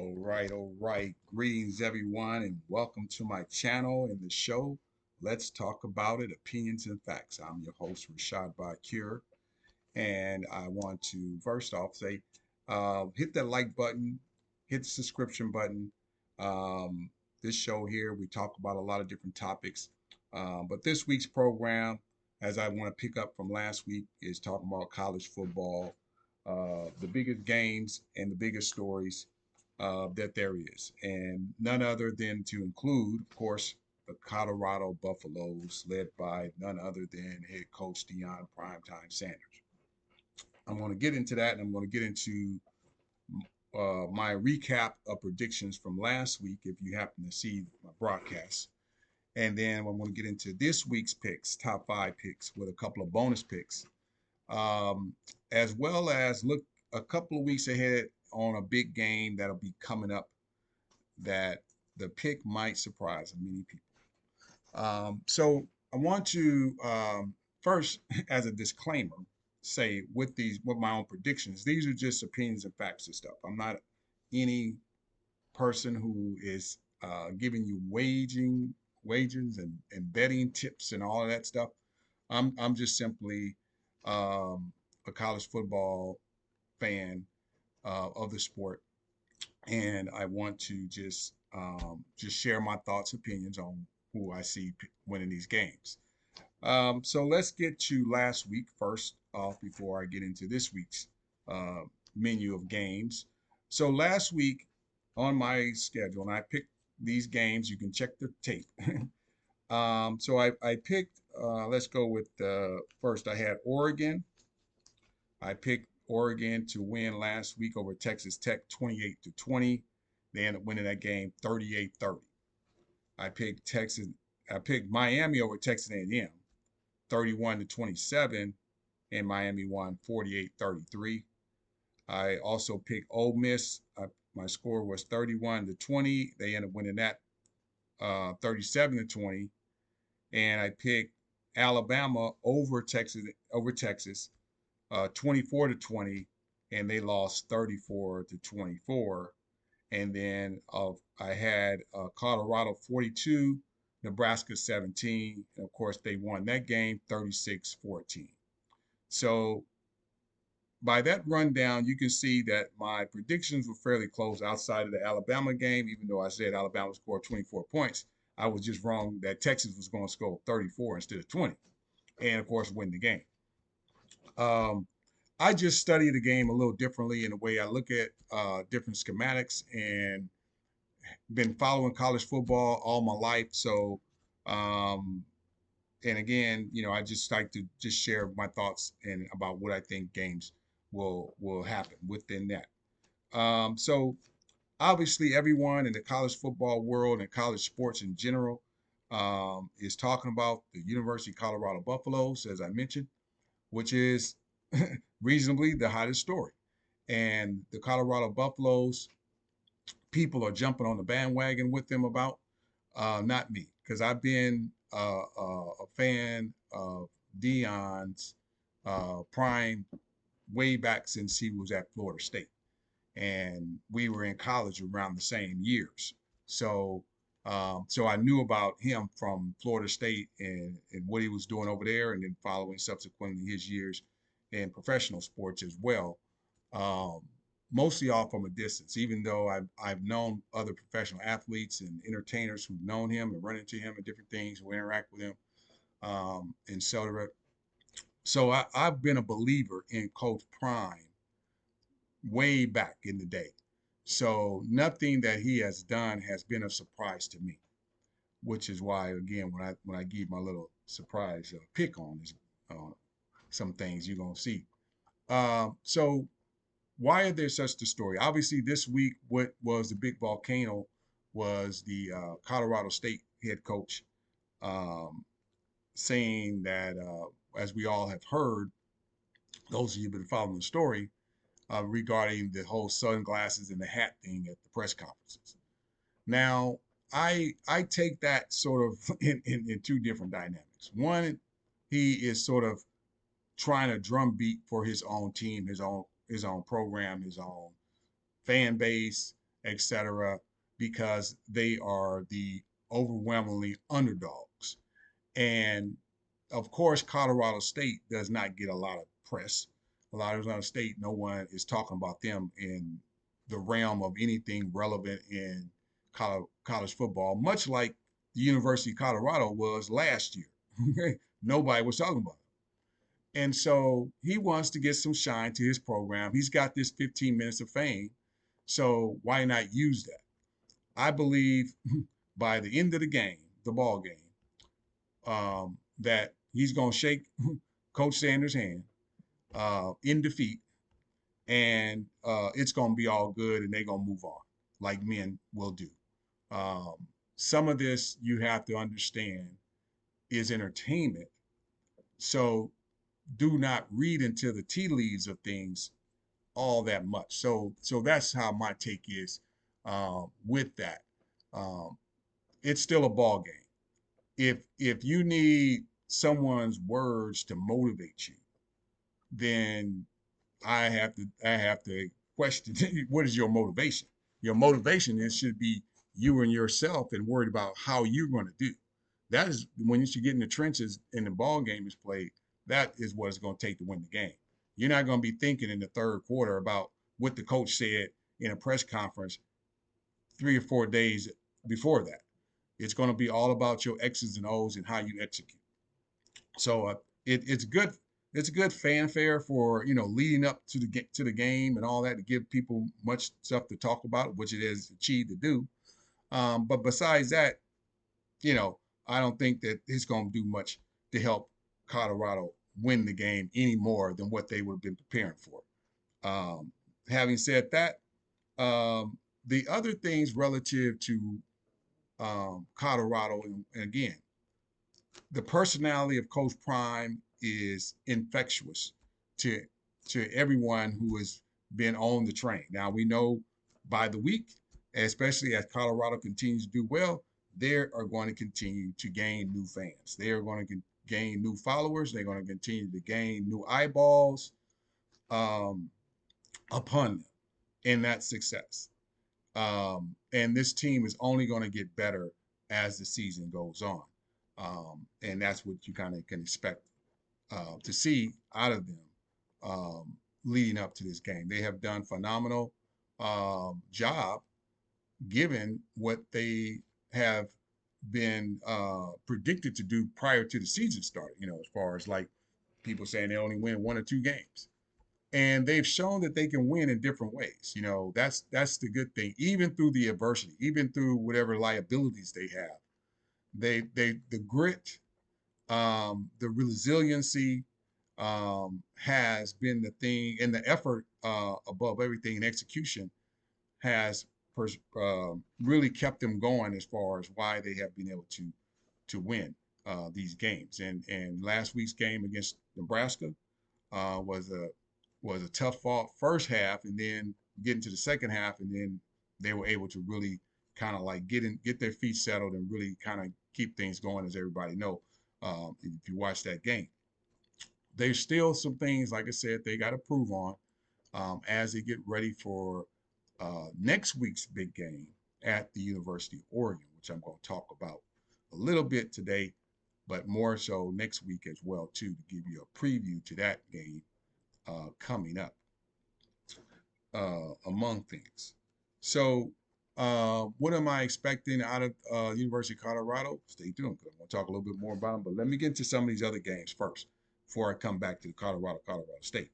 All right. Greetings, everyone, and welcome to my channel and the show. Let's talk about it, opinions and facts. I'm your host, Rashad Bakir, and I want to first off say, hit that like button, hit the subscription button. Um, this show here, we talk about a lot of different topics, but this week's program, as I want to pick up from last week, is talking about college football, the biggest games and the biggest stories that there is, and none other than to include, of course, the Colorado Buffaloes, led by none other than head coach Deion Primetime Sanders. I'm going to get into that, and I'm going to get into my recap of predictions from last week, if you happen to see my broadcast. And then I'm going to get into this week's picks, top five picks, with a couple of bonus picks, um, as well as look a couple of weeks ahead on a big game that'll be coming up that the pick might surprise many people. So I want to first, as a disclaimer, say with my own predictions, these are just opinions and facts and stuff. I'm not any person who is giving you wages and betting tips and all of that stuff. I'm just simply a college football fan of the sport, and I want to just share my thoughts, opinions on who I see winning these games. So let's get to last week first off before I get into this week's uh, menu of games. So last week on my schedule, and I picked these games. You can check the tape. So I picked. Let's go with first. I had Oregon. I picked Oregon to win last week over Texas Tech 28-20. They ended up winning that game 38-30. I picked Texas. I picked Miami over Texas A&M 31-27, and Miami won 48-33. I also picked Ole Miss. My score was 31-20. They ended up winning that 37-20. And I picked Alabama over Texas 24-20, and they lost 34-24. And then I had Colorado 42, Nebraska 17. And of course, they won that game 36-14. So by that rundown, you can see that my predictions were fairly close outside of the Alabama game, even though I said Alabama scored 24 points. I was just wrong that Texas was going to score 34 instead of 20, and of course, win the game. Um, I just study the game a little differently in the way I look at different schematics, and been following college football all my life. So, um, and again, I just like to just share my thoughts and about what I think games will happen within that. So obviously, everyone in the college football world and college sports in general is talking about the University of Colorado Buffaloes, as I mentioned, which is reasonably the hottest story. And the Colorado Buffaloes, people are jumping on the bandwagon with them about. Not me, because I've been a fan of Deion's prime way back since he was at Florida State, and we were in college around the same years. So I knew about him from Florida State and what he was doing over there, and then following subsequently his years in professional sports as well. Um, Mostly all from a distance, even though I've known other professional athletes and entertainers who've known him and run into him and different things, who interact with him, etc. So I've been a believer in Coach Prime way back in the day. So nothing that he has done has been a surprise to me, which is why, again, when I give my little surprise pick on this, some things you're gonna see. So why are there such the story? Obviously, this week, what was the big volcano was the Colorado State head coach um, saying that, as we all have heard, those of you who've been following the story, regarding the whole sunglasses and the hat thing at the press conferences. Now, I take that sort of in two different dynamics. One, he is sort of trying to drumbeat for his own team, his own program, his own fan base, etc., because they are the overwhelmingly underdogs. And of course, Colorado State does not get a lot of press. A lot of other state, no one is talking about them in the realm of anything relevant in college football, much like the University of Colorado was last year. Nobody was talking about it. And so he wants to get some shine to his program. He's got this 15 minutes of fame. So why not use that? I believe by the end of the game, the ball game, that he's going to shake Coach Sanders' hand in defeat, and it's going to be all good, and they're going to move on like men will do. Um, some of this you have to understand is entertainment, so do not read into the tea leaves of things all that much. So that's how my take is with that. Um, it's still a ball game. If you need someone's words to motivate you, then I have to question what is your motivation. Your motivation is should be you and yourself and worried about how you're going to do. That is when you should get in the trenches and the ball game is played. That is what it's going to take to win the game. You're not going to be thinking in the third quarter about what the coach said in a press conference 3 or 4 days before that. It's going to be all about your X's and O's and how you execute. So it's good. It's good fanfare for leading up to the game and all that to give people much stuff to talk about, which it is achieved to do. But besides that, you know, I don't think that it's going to do much to help Colorado win the game any more than what they would have been preparing for. Um, Having said that, the other things relative to Colorado, and again, the personality of Coach Prime is infectious to everyone who has been on the train. Now we know by the week, especially as Colorado continues to do well, they are going to continue to gain new fans. They are going to gain new followers. They're going to continue to gain new eyeballs um, upon them in that success. And this team is only going to get better as the season goes on. And that's what you kind of can expect to see out of them leading up to this game. They have done phenomenal job given what they have been predicted to do prior to the season starting. As far as like people saying they only win 1 or 2 games, and they've shown that they can win in different ways. That's the good thing. Even through the adversity, even through whatever liabilities they have, the grit, the resiliency has been the thing, and the effort above everything, and execution has really kept them going as far as why they have been able to win these games. And last week's game against Nebraska was a tough fought first half, and then get into the second half, and then they were able to really kind of like get their feet settled and really kind of keep things going, as everybody know. If you watch that game, there's still some things, like I said, they got to prove on as they get ready for next week's big game at the University of Oregon, which I'm going to talk about a little bit today, but more so next week as well too, to give you a preview to that game coming up among things. So, what am I expecting out of University of Colorado? Stay tuned because I'm going to talk a little bit more about them. But let me get into some of these other games first before I come back to the Colorado State.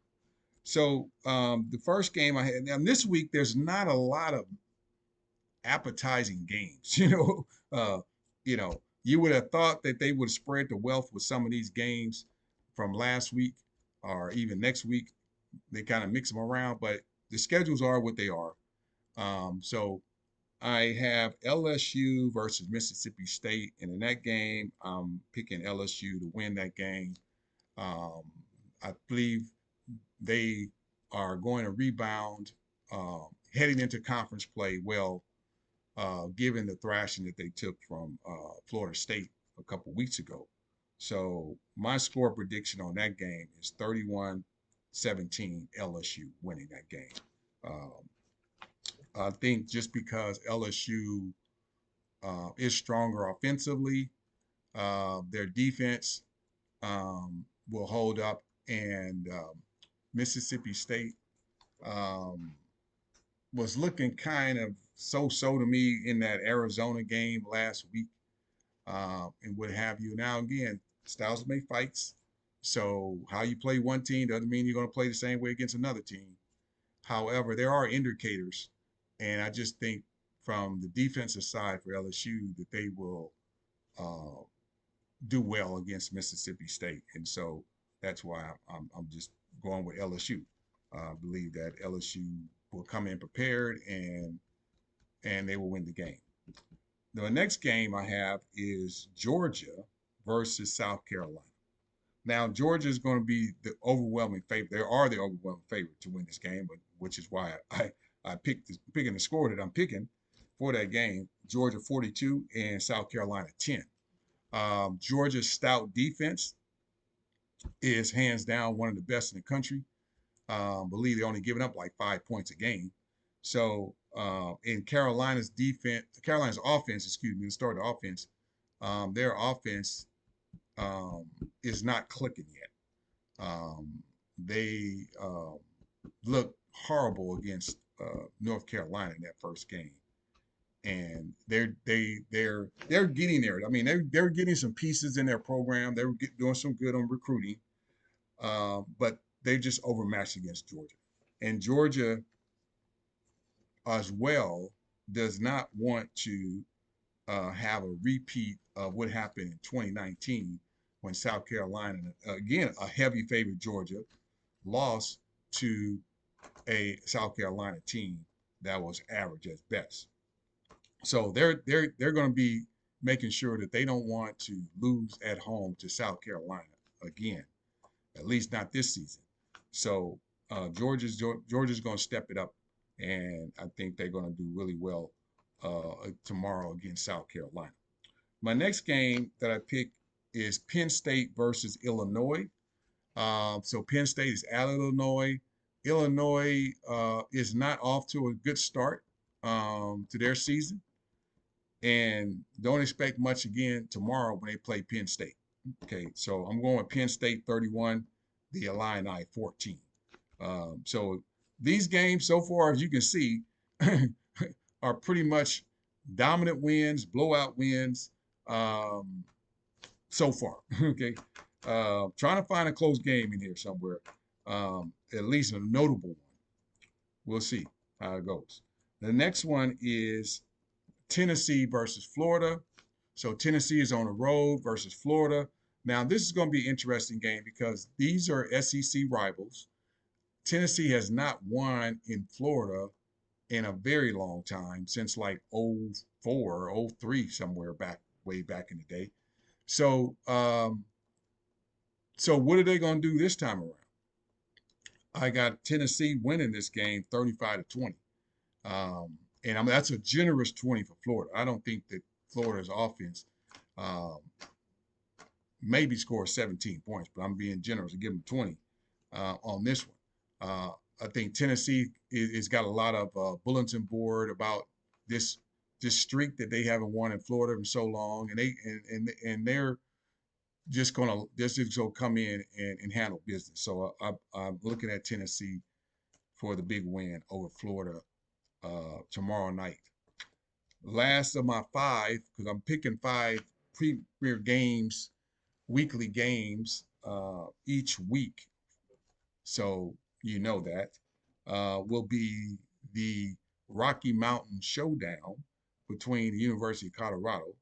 So, the first game I had, now this week, there's not a lot of appetizing games. You would have thought that they would spread the wealth with some of these games from last week or even next week. They kind of mix them around, but the schedules are what they are. So I have LSU versus Mississippi State, and in that game, I'm picking LSU to win that game. Um, I believe they are going to rebound heading into conference play well, given the thrashing that they took from Florida State a couple weeks ago. So my score prediction on that game is 31-17 LSU winning that game. Um, I think just because LSU is stronger offensively, their defense will hold up, and Mississippi State um, was looking kind of so-so to me in that Arizona game last week, and what have you. Now again, styles make fights. So how you play one team doesn't mean you're going to play the same way against another team. However, there are indicators, and I just think from the defensive side for LSU that they will uh, do well against Mississippi State, and so that's why I'm just going with LSU. I believe that LSU will come in prepared, and they will win the game. The next game I have is Georgia versus South Carolina. Now Georgia is going to be the overwhelming favorite. They are the overwhelming favorite to win this game, but which is why I picked picking the score that I'm picking for that game. Georgia 42 and South Carolina 10. Georgia's stout defense is hands down one of the best in the country. Believe they're only giving up like 5 points a game. So in Carolina's offense, excuse me, the start of the offense, their offense is not clicking yet. They look horrible against North Carolina in that first game, and they're getting there. I mean, they're getting some pieces in their program. They're doing some good on recruiting, but they just overmatched against Georgia, and Georgia as well does not want to have a repeat of what happened in 2019 when South Carolina, again a heavy favorite Georgia, lost to a South Carolina team that was average at best. So they're going to be making sure that they don't want to lose at home to South Carolina again, at least not this season. So Georgia's going to step it up, and I think they're going to do really well tomorrow against South Carolina. My next game that I picked is Penn State versus Illinois. So Penn State is at Illinois. Illinois is not off to a good start to their season, and don't expect much again tomorrow when they play Penn State. Okay, so I'm going with Penn State 31, the Illini 14. So these games so far, as you can see, are pretty much dominant wins, blowout wins so far. Okay, trying to find a close game in here somewhere, at least a notable one. We'll see how it goes. The next one is Tennessee versus Florida. So Tennessee is on the road versus Florida. Now, this is going to be an interesting game because these are SEC rivals. Tennessee has not won in Florida in a very long time, since like '04 or '03, somewhere back, way back in the day. So, so what are they going to do this time around? I got Tennessee winning this game 35-20. And I mean, that's a generous 20 for Florida. I don't think that Florida's offense um, maybe scores 17 points, but I'm being generous and give them 20 on this one. I think Tennessee is got a lot of bulletin board about this streak that they haven't won in Florida in so long, and they're just gonna come in and handle business. So I'm looking at Tennessee for the big win over Florida tomorrow night. Last of my five, because I'm picking five premier games, weekly games each week. So you know that will be the Rocky Mountain Showdown between the University of Colorado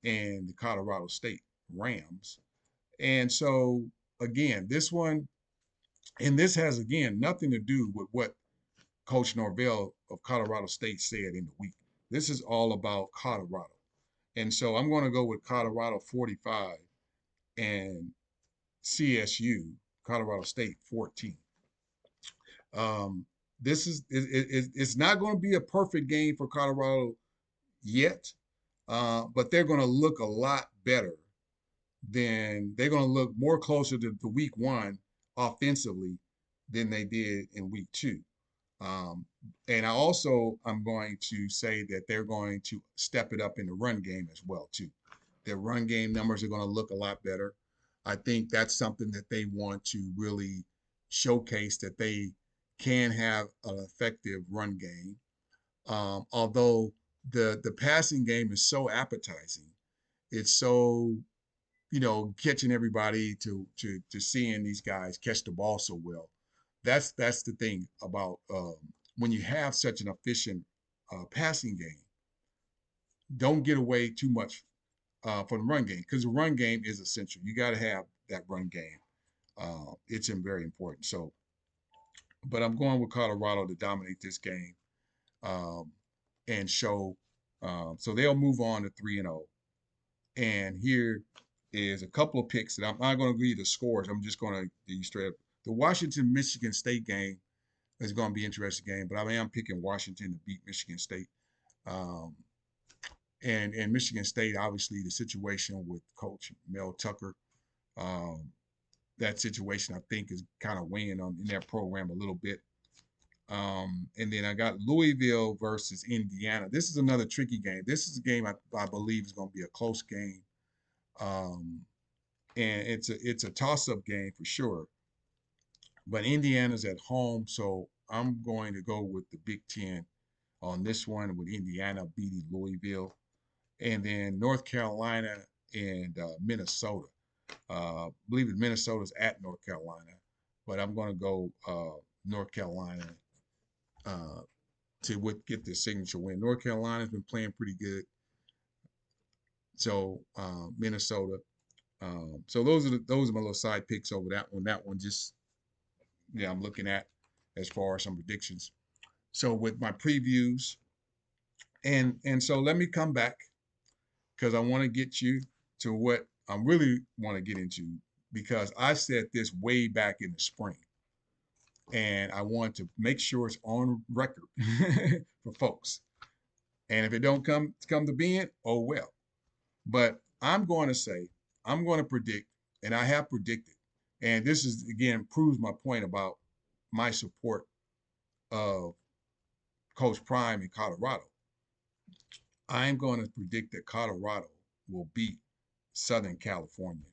and the Colorado State Rams. And so again, this one, and this has again nothing to do with what Coach Norvell of Colorado State said in the week. This is all about Colorado. And so I'm going to go with Colorado 45 and CSU, Colorado State 14. This is it's not going to be a perfect game for Colorado yet, but they're going to look a lot better they're going to look more closer to week one offensively than they did in week two. Um, and I'm going to say that they're going to step it up in the run game as well too. Their run game numbers are going to look a lot better. I think that's something that they want to really showcase, that they can have an effective run game. Although the passing game is so appetizing, it's so, catching everybody to seeing these guys catch the ball so well. That's the thing about, when you have such an efficient passing game. Don't get away too much from the run game, because the run game is essential. You got to have that run game. It's very important. So, but I'm going with Colorado to dominate this game, um, and show. So they'll move on to 3-0. And here is a couple of picks that I'm not going to give you the scores. I'm just going to give you straight up. The Washington Michigan State game is going to be an interesting game, but I am picking Washington to beat Michigan State. Um, and Michigan State, obviously, the situation with Coach Mel Tucker, um, that situation I think is kind of weighing on in their program a little bit. And then I got Louisville versus Indiana. This is another tricky game. This is a game I believe is going to be a close game. Um, and it's a toss-up game for sure. But Indiana's at home, so I'm going to go with the Big Ten on this one, with Indiana beating Louisville, and then North Carolina and Minnesota. I believe that Minnesota's at North Carolina, but I'm going to go North Carolina uh, get the signature win. North Carolina's been playing pretty good, so Minnesota. So those are my little side picks over that one. That one just, yeah, I'm looking at as far as some predictions. So with my previews, and so let me come back, because I want to get you to what I really want to get into, because I said this way back in the spring, and I want to make sure it's on record for folks. And if it don't come to being, oh well. But I'm going to say, I'm going to predict, and I have predicted, and this is again proves my point about my support of Coach Prime in Colorado. I'm going to predict that Colorado will beat Southern California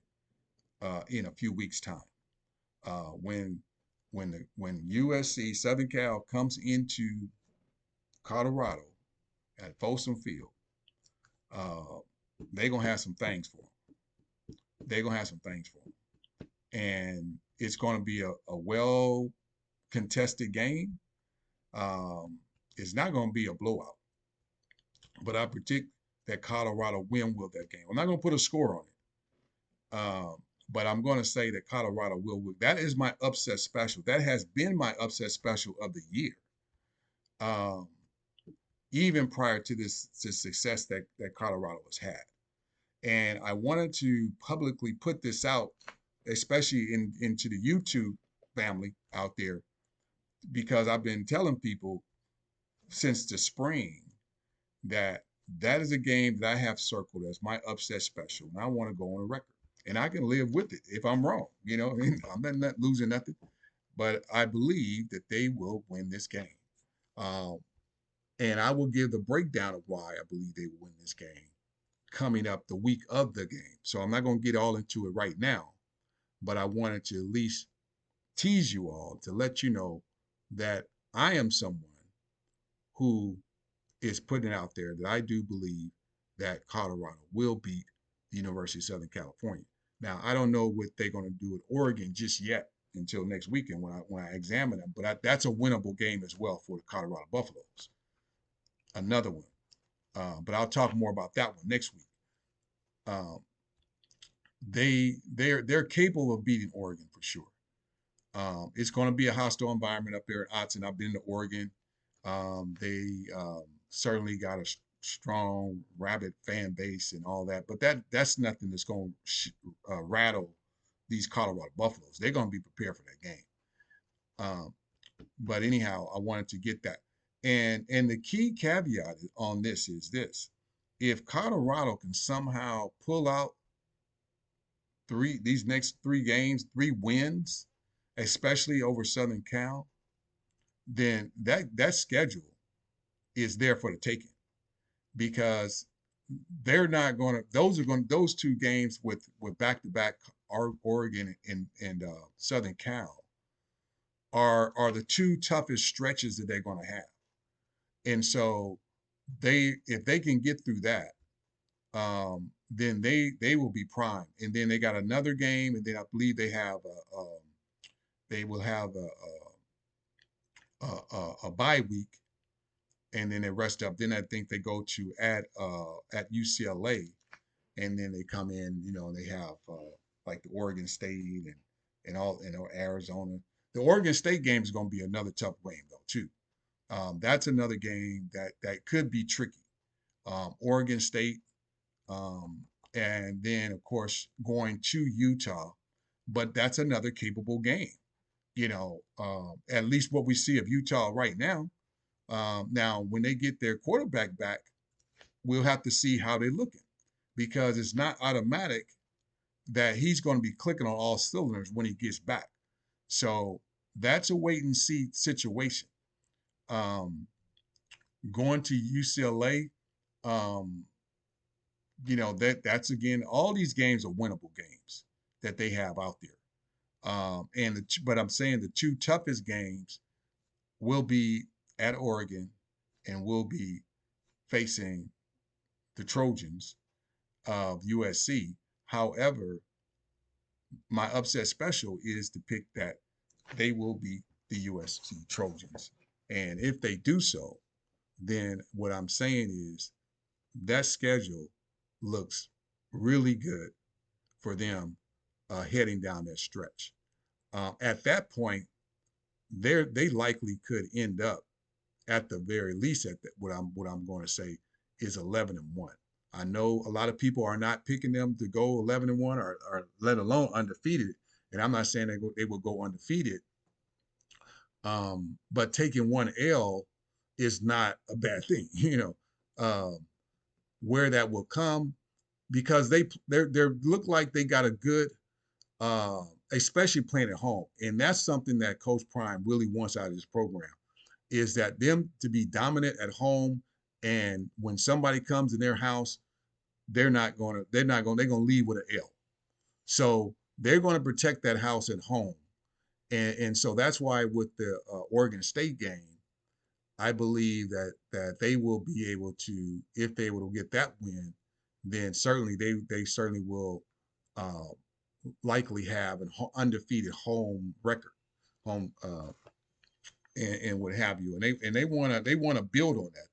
in a few weeks' time. When when USC Southern Cal comes into Colorado at Folsom Field, uh, they're gonna have some things for them. They're gonna have some things for them, and it's gonna be a well contested game. Um, it's not gonna be a blowout, but I predict that Colorado will that game. I'm not gonna put a score on it. But I'm going to say that Colorado will win. That is my upset special. That has been my upset special of the year. Um, Even prior to this success that Colorado has had. And I wanted to publicly put this out, especially into the YouTube family out there, because I've been telling people since the spring that that is a game that I have circled as my upset special, and I want to go on a record. And I can live with it if I'm wrong. I'm not losing nothing. But I believe that they will win this game. Um, and I will give the breakdown of why I believe they will win this game coming up the week of the game. So I'm not going to get all into it right now, but I wanted to at least tease you all to let you know that I am someone who is putting it out there that I do believe that Colorado will beat the University of Southern California. Now, I don't know what they're going to do with Oregon just yet until next weekend when I examine them, but that's a winnable game as well for the Colorado Buffaloes. Another one. But I'll talk more about that one next week. Um, they're capable of beating Oregon for sure. It's going to be a hostile environment up there at Autzen. I've been to Oregon. They certainly got a strong rabid fan base and all that, but that's nothing that's going to rattle these Colorado Buffaloes. They're going to be prepared for that game. Um, but anyhow, I wanted to get that. And the key caveat on this is this: if Colorado can somehow pull out these next 3 games, 3 wins, especially over Southern Cal, then that schedule is there for the taking, because they're not going to. Those two games with back to back Oregon and Southern Cal are the two toughest stretches that they're going to have. And so if they can get through that, then they will be primed. And then they got another game, and then I believe they will have a bye week, and then they rest up. Then I think they go to at UCLA, and then they come in. They have like the Oregon State and Arizona. The Oregon State game is going to be another tough game though too. That's another game that could be tricky. Oregon State, um, and then of course going to Utah, but that's another capable game. At least what we see of Utah right now. Now, when they get their quarterback back, we'll have to see how they're looking, because it's not automatic that he's going to be clicking on all cylinders when he gets back. So that's a wait and see situation. Um, Going to UCLA, um, that's again, all these games are winnable games that they have out there. But I'm saying the two toughest games will be at Oregon, and will be facing the Trojans of USC. However, my upset special is to pick that they will beat the USC Trojans. And if they do so, then what I'm saying is that schedule looks really good for them heading down that stretch. At that point, they likely could end up at the very least at what I'm going to say is 11-1. I know a lot of people are not picking them to go 11-1 or let alone undefeated, and I'm not saying they will go undefeated. But taking one L is not a bad thing, where that will come, because they look like they got a good, uh, especially playing at home, and that's something that Coach Prime really wants out of his program, is that them to be dominant at home, and when somebody comes in their house, they're gonna leave with an L. So they're gonna protect that house at home, and so that's why with the Oregon State game, I believe that they will be able to, if they able to get that win, then certainly they certainly will uh, likely have an undefeated home record, home and what have you, and they want to build on that.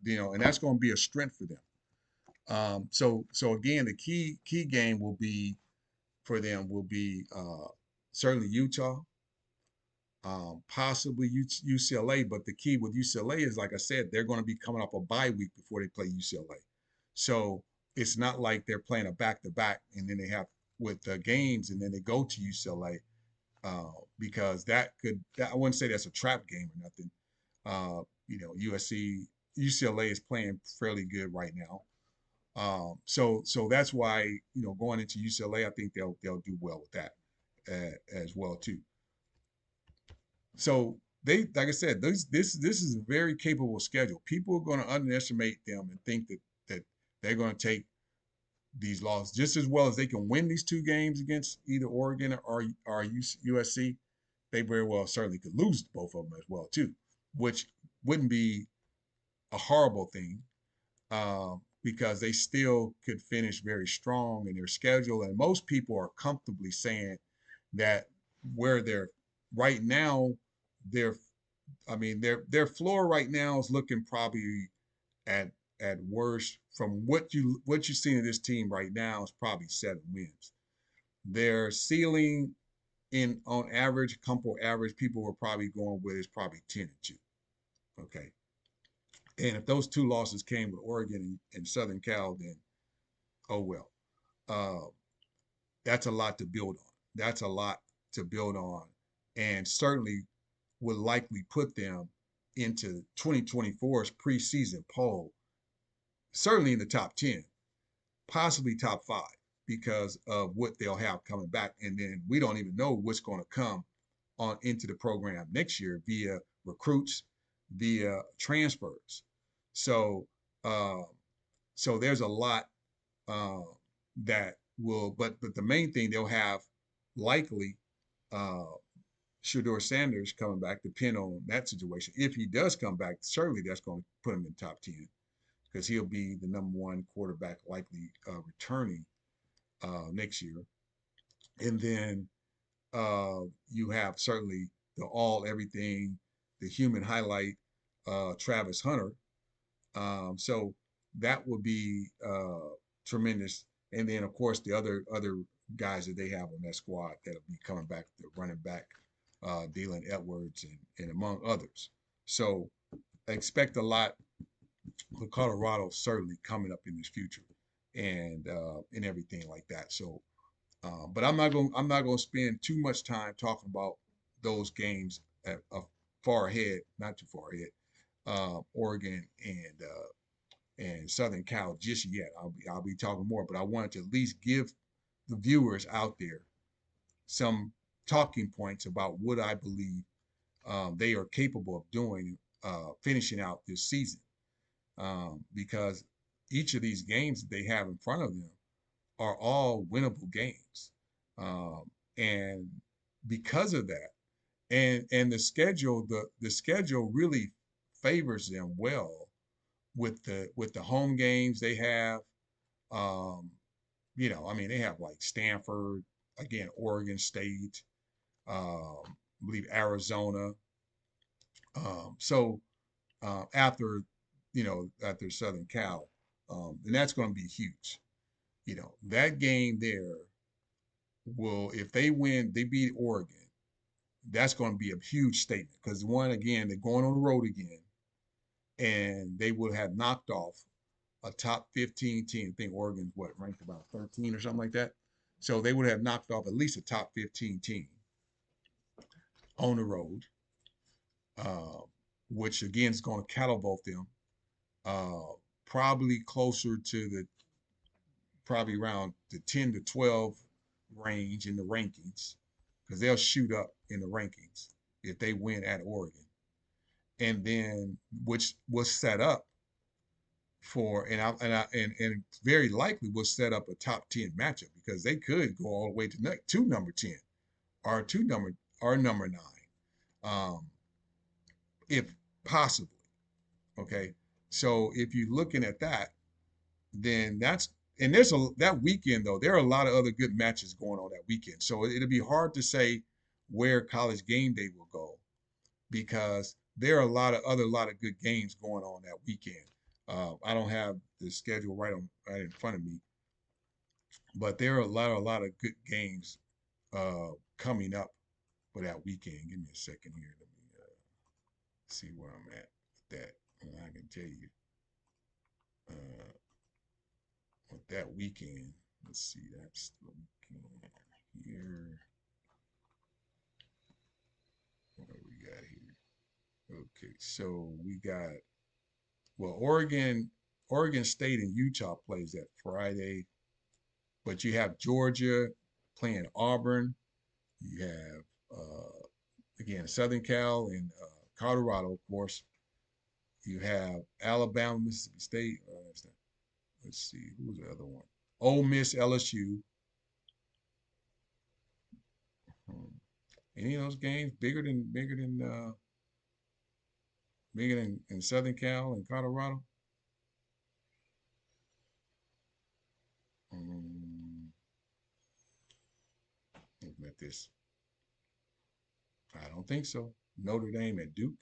And that's going to be a strength for them. So again, the key game will be for them will be certainly Utah, possibly UCLA. But the key with UCLA is, like I said, they're going to be coming up a bye week before they play UCLA. So it's not like they're playing a back to back and then they have with the games and then they go to UCLA, because I wouldn't say that's a trap game or nothing. USC UCLA is playing fairly good right now. So that's why, going into UCLA, I think they'll do well with that as well too. So they, like I said, this is a very capable schedule. People are going to underestimate them and think that they're going to take these losses just as well as they can win these two games against either Oregon or USC. They very well certainly could lose both of them as well too, which wouldn't be a horrible thing, because they still could finish very strong in their schedule. And most people are comfortably saying that where they're right now, their I mean their floor right now is looking probably at at worst, from what you've seen of this team right now, is probably 7 wins. Their ceiling in on average, comfortable average, people were probably going with is probably 10-2. Okay. And if those two losses came with Oregon and Southern Cal, then oh well. Uh, that's a lot to build on. That's a lot to build on, and certainly would likely put them into 2024's preseason poll, certainly in the top 10, possibly top 5, because of what they'll have coming back. And then we don't even know what's going to come on into the program next year via recruits via transfers. So uh, so there's a lot uh, that will, but the main thing they'll have likely uh, Shador Sanders coming back, depend on that situation. If he does come back, certainly that's going to put him in top 10 because he'll be the number one quarterback likely returning next year. And then you have certainly the all everything, the human highlight, Travis Hunter. So that would be tremendous. And then of course the other guys that they have on that squad that'll be coming back, the running back, Dylan Edwards, and among others. So expect a lot for Colorado certainly coming up in this future, and everything like that. So, but I'm not going to spend too much time talking about those games far ahead, not too far ahead. Oregon and Southern Cal just yet. I'll be talking more, but I wanted to at least give the viewers out there some talking points about what I believe they are capable of doing, finishing out this season. Because each of these games that they have in front of them are all winnable games, and because of that, and the schedule really favors them well with the home games they have. Um, I mean, they have like Stanford, again, Oregon State, I believe Arizona. So after after Southern Cal, and that's going to be huge. That game there will, if they win, they beat Oregon. That's going to be a huge statement because one, again, they're going on the road again, and they would have knocked off a top 15 team. I think Oregon's ranked about 13 or something like that. So they would have knocked off at least a top 15 team on the road, uh, which again is going to catapult them uh, probably closer to the probably around the 10 to 12 range in the rankings because they'll shoot up in the rankings if they win at Oregon. And then which was set up for and very likely will set up a top 10 matchup because they could go all the way to number 10 or number 9, um, if possible. Okay. So if you're looking at that, then that's and there's a that weekend though, there are a lot of other good matches going on that weekend. So it'll be hard to say where college game day will go because there are a lot of good games going on that weekend. I don't have the schedule right in front of me, but there are a lot of good games coming up for that weekend. Give me a second here. Let me see where I'm at with that, and I can tell you uh, with that weekend. Let's see, that's the weekend here. What do we got here? Okay, so we got Oregon State and Utah plays that Friday, but you have Georgia playing Auburn. You have again Southern Cal and Colorado, of course. You have Alabama, Mississippi State. Let's see, who was the other one? Ole Miss, LSU. Hmm. Any of those games bigger than in Southern Cal and Colorado? Um, Looking at this, I don't think so. Notre Dame at Duke.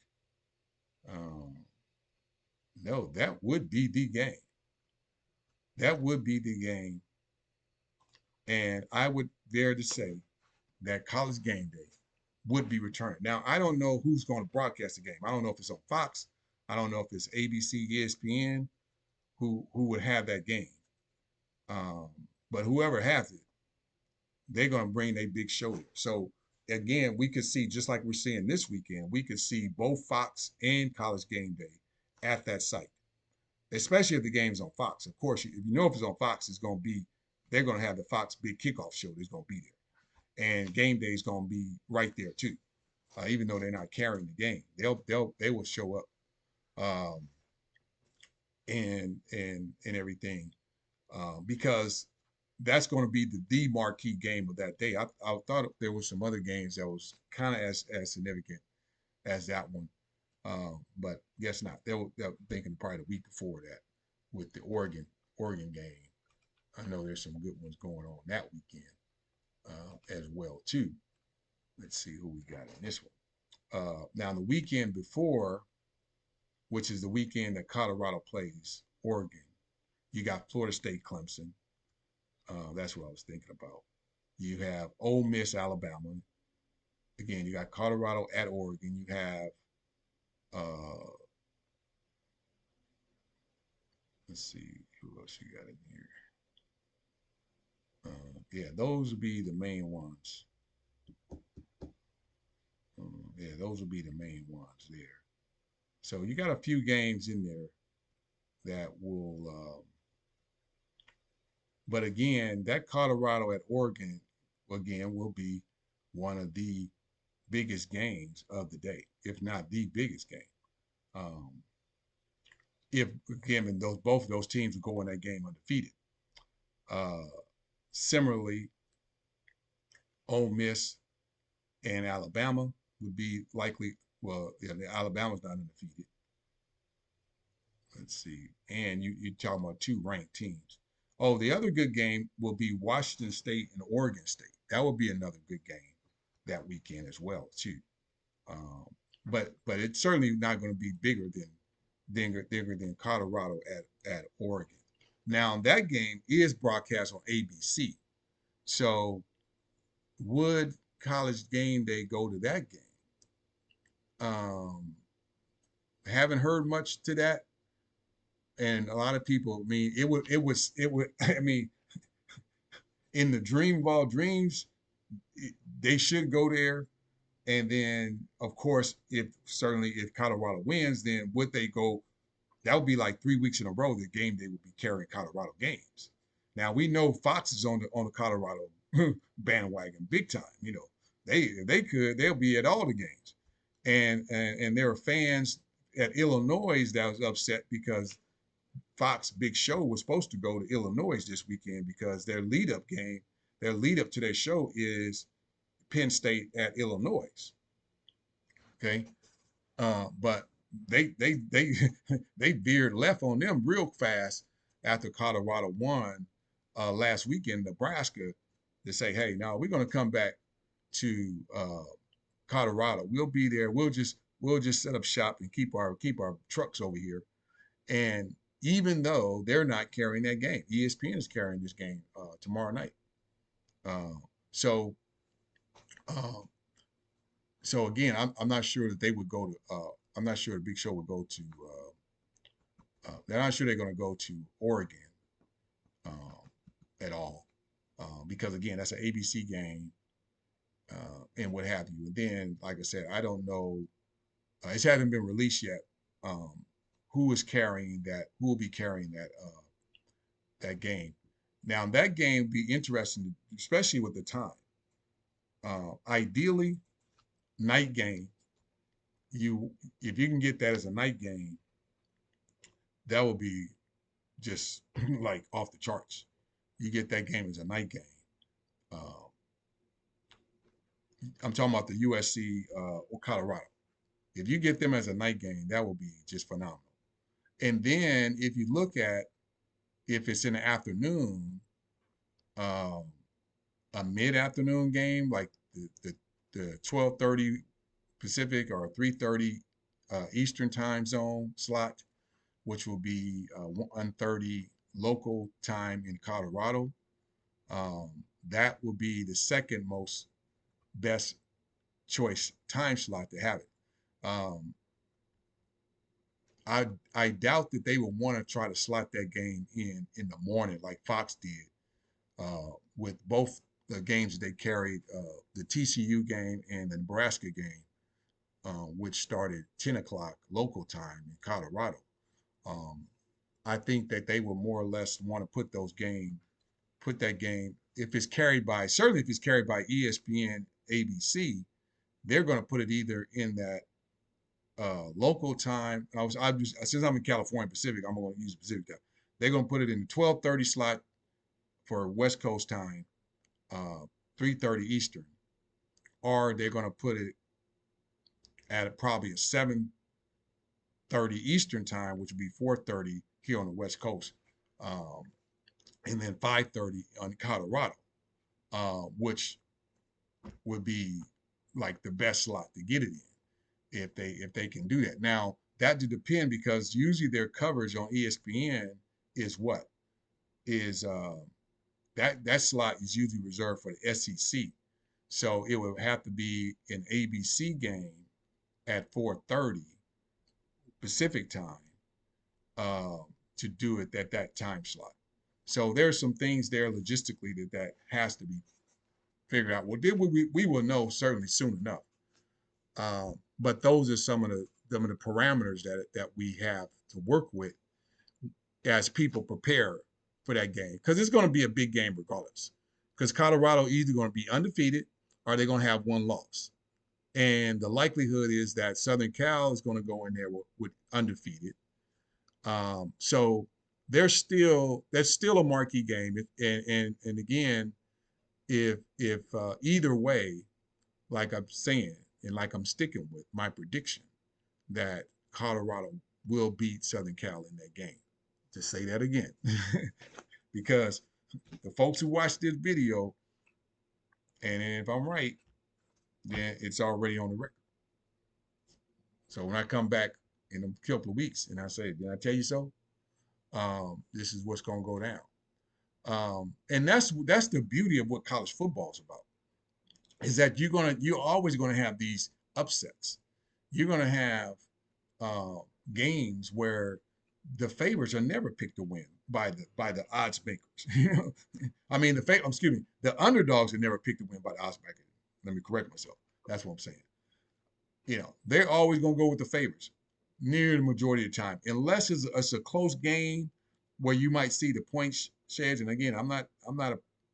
Um, no, that would be the game. That would be the game, and I would dare to say that College Game Day would be returned. Now, I don't know who's going to broadcast the game. I don't know if it's on Fox. I don't know if it's ABC, ESPN, who would have that game. Um, but whoever has it, they're going to bring their big show here. So again, we could see just like we're seeing this weekend, we could see both Fox and College Game Day at that site, especially if the game's on Fox. Of course, if you know if it's on Fox, they're going to have the Fox big kickoff show that's going to be there, and game day is going to be right there too. even though they're not carrying the game. They will show up, um, and everything, because that's going to be the marquee game of that day. I thought there was some other games that was kind of as significant as that one, but guess not. They were thinking probably the week before that with the Oregon game. I know there's some good ones going on that weekend as well too. Let's see who we got in this one. Now the weekend before, which is the weekend that Colorado plays Oregon, you got Florida State Clemson. That's what I was thinking about. You have Ole Miss Alabama. Again, you got Colorado at Oregon. You have uh, let's see who else you got in here. Yeah, those would be the main ones. Yeah, those would be the main ones there. So you got a few games in there that will, but again, that Colorado at Oregon again will be one of the biggest games of the day, if not the biggest game. Um, if again, those both of those teams will go in that game undefeated. Uh, Similarly, Ole Miss and Alabama would be likely. Well, yeah, Alabama's not undefeated. Let's see. And you're talking about two ranked teams. Oh, the other good game will be Washington State and Oregon State. That will be another good game that weekend as well too. Um, but it's certainly not going to be bigger than Colorado at Oregon. Now that game is broadcast on ABC. So would College Game Day go to that game? Um, haven't heard much to that, and a lot of people. I mean, it would. I mean, in the dream of all dreams, they should go there. And then, of course, if Colorado wins, then would they go? That would be like 3 weeks in a row. The game they would be carrying Colorado games. Now we know Fox is on the Colorado bandwagon big time. You know, if they could, they'll be at all the games. And there are fans at Illinois that was upset because Fox Big Show was supposed to go to Illinois this weekend because their lead up to their show is Penn State at Illinois. Okay, but they they veered left on them real fast after Colorado won last weekend in Nebraska to say, hey, now we're going to come back to Colorado. We'll be there. We'll just set up shop and keep our trucks over here. And even though they're not carrying that game, ESPN is carrying this game tomorrow night. Uh, so uh, so again, I'm not sure that they would go to. I'm not sure the Big Show would go to. They're not sure they're going to go to Oregon at all, because again, that's an ABC game and what have you. And then, like I said, I don't know. It hasn't been released yet. Um, who is carrying that? Who will be carrying that game? Now, that game would be interesting, especially with the time. Ideally, night game. You if you can get that as a night game, that would be just like off the charts. You get that game as a night game. Uh, I'm talking about the USC or Colorado. If you get them as a night game, that will be just phenomenal. And then if you look at if it's in the afternoon, um, a mid-afternoon game like the 12:30 Pacific or 3:30 Eastern time zone slot, which will be 1:30 local time in Colorado. That will be the second most best choice time slot to have it. Um, I doubt that they would want to try to slot that game in the morning like Fox did with both the games that they carried, the TCU game and the Nebraska game, which started 10 o'clock local time in Colorado. Um, I think that they will more or less want to put that game, if it's carried by, certainly if it's carried by ESPN, ABC, they're going to put it either in that local time. I just since I'm in California Pacific, I'm going to use Pacific time. They're going to put it in the 12:30 slot for West Coast time, 3:30 Eastern, or they're going to put it at probably a 7:30 Eastern time, which would be 4:30 here on the West Coast, um, and then 5:30 on Colorado, which would be like the best slot to get it in if they can do that. Now that would depend because usually their coverage on ESPN is what is that slot is usually reserved for the SEC. So it would have to be an ABC game at 4:30 Pacific time uh, to do it at that time slot. So there's some things there logistically that has to be figured out. Well, we will know certainly soon enough. But those are some of the parameters that we have to work with as people prepare for that game because it's going to be a big game regardless. Because Colorado either going to be undefeated or they're going to have one loss, and the likelihood is that Southern Cal is going to go in there with undefeated. So that's still a marquee game. And again, if either way, like I'm saying, and like I'm sticking with my prediction that Colorado will beat Southern Cal in that game. To say that again, because the folks who watch this video, and if I'm right, then it's already on the record. So when I come back in a couple of weeks and I say, "Did I tell you so?" This is what's going to go down. And that's the beauty of what college football is about. Is that you're always gonna have these upsets. You're gonna have uh, games where the favorites are never picked to win by the odds makers. I mean excuse me, the underdogs are never picked to win by the odds makers. Let me correct myself. That's what I'm saying. They're always gonna go with the favorites near the majority of the time, unless it's a close game where you might see the points sheds. And again, I'm not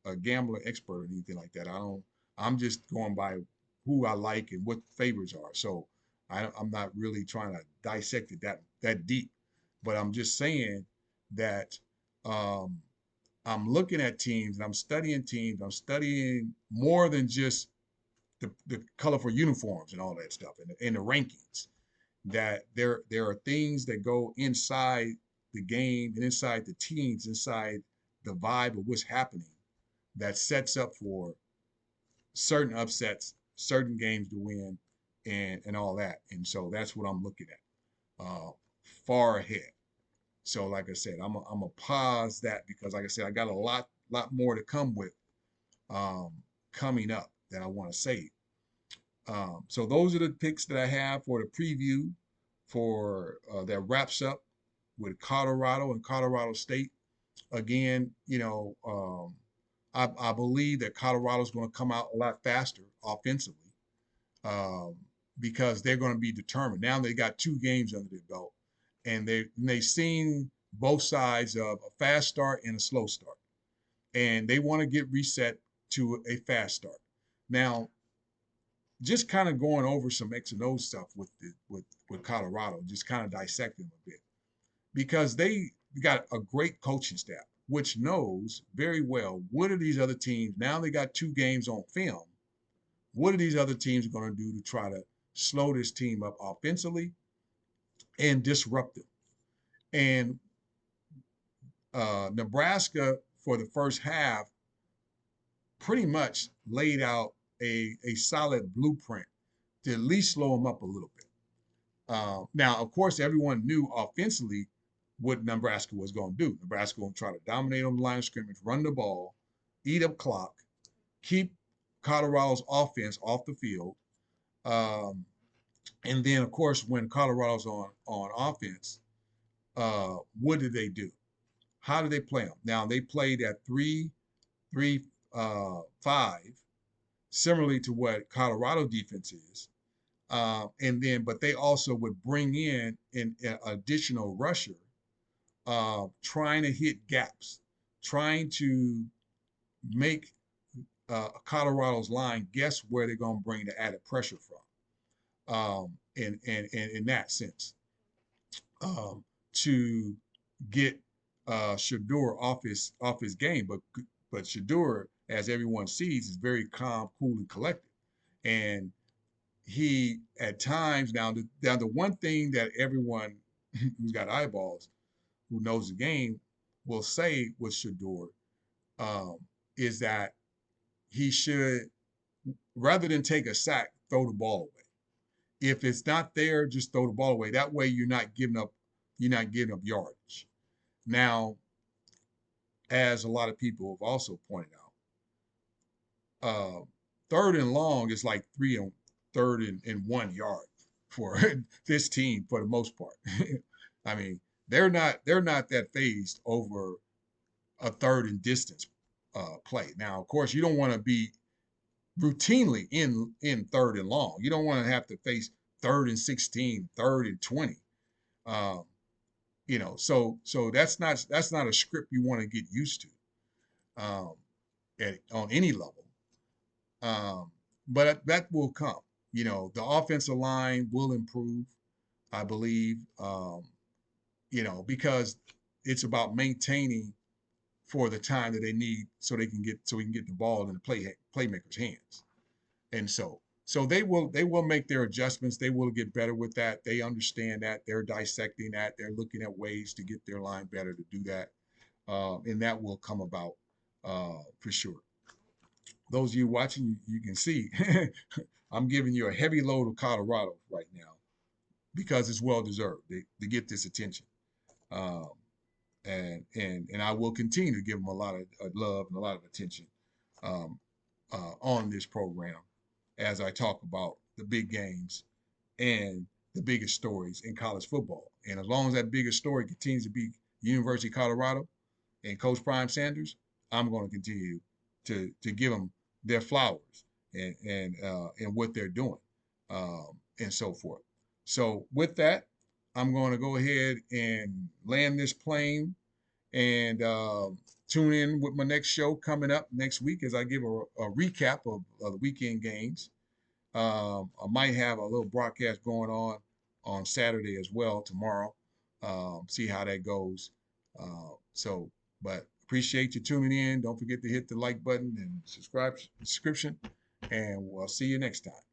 a gambler expert or anything like that. I don't. I'm just going by who I like and what favorites are. So I'm not really trying to dissect it that deep, but I'm just saying that um, I'm looking at teams and I'm studying teams. I'm studying more than just the colorful uniforms and all that stuff and the rankings. That there are things that go inside the game and inside the teams, inside the vibe of what's happening that sets up for certain upsets, certain games to win, and all that. And so that's what I'm looking at far ahead. So like I said, I'm a pause that because like I said, I got a lot more to come with um, coming up that I want to save. So those are the picks that I have for the preview for that wraps up with Colorado and Colorado State. Again, I believe that Colorado's going to come out a lot faster offensively um, because they're going to be determined. Now they got 2 games under their belt, and they've seen both sides of a fast start and a slow start, and they want to get reset to a fast start. Now, just kind of going over some X and O stuff with Colorado, just kind of dissecting them a bit because they got a great coaching staff, which knows very well what are these other teams. Now they got 2 games on film. What are these other teams going to do to try to slow this team up offensively and disrupt them? And Nebraska for the first half pretty much laid out a solid blueprint to at least slow them up a little bit. Now, of course, everyone knew offensively what Nebraska was going to do. Nebraska going to try to dominate on the line of scrimmage, run the ball, eat up clock, keep Colorado's offense off the field. Um, and then, of course, when Colorado's on offense, what did they do? How did they play them? Now, they played at 3-3-5, similarly to what Colorado defense is. But they also would bring in an additional rusher, trying to hit gaps, trying to make Colorado's line, guess where they're going to bring the added pressure from? In that sense, to get Shador off his game, but Shador, as everyone sees, is very calm, cool, and collected, and he at times now the one thing that everyone who's got eyeballs who knows the game will say with Shador um, is that he should, rather than take a sack, throw the ball away. If it's not there, just throw the ball away. That way you're not giving up yardage. Now, as a lot of people have also pointed out, third and long is like third and 1 yard for this team for the most part. I mean, they're not that phased over a third and distance play. Now, of course, you don't want to be routinely in third and long. You don't want to have to face third and 16, third and 20. Um, so that's not a script you want to get used to on any level. Um, but that will come. The offensive line will improve, I believe. Because it's about maintaining for the time that they need so we can get the ball in the playmakers' hands. And so they will make their adjustments. They will get better with that. They understand that. They're dissecting that. They're looking at ways to get their line better to do that. And that will come about for sure. Those of you watching, you can see I'm giving you a heavy load of Colorado right now because it's well deserved. They get this attention. Um, and I will continue to give them a lot of love and a lot of attention um, on this program as I talk about the big games and the biggest stories in college football. And as long as that biggest story continues to be University of Colorado and Coach Prime Sanders, I'm going to continue to give them their flowers and what they're doing and so forth. So with that, I'm going to go ahead and land this plane and tune in with my next show coming up next week as I give a recap of the weekend games. I might have a little broadcast going on Saturday as well tomorrow. See how that goes. But appreciate you tuning in. Don't forget to hit the like button and subscription, and we'll see you next time.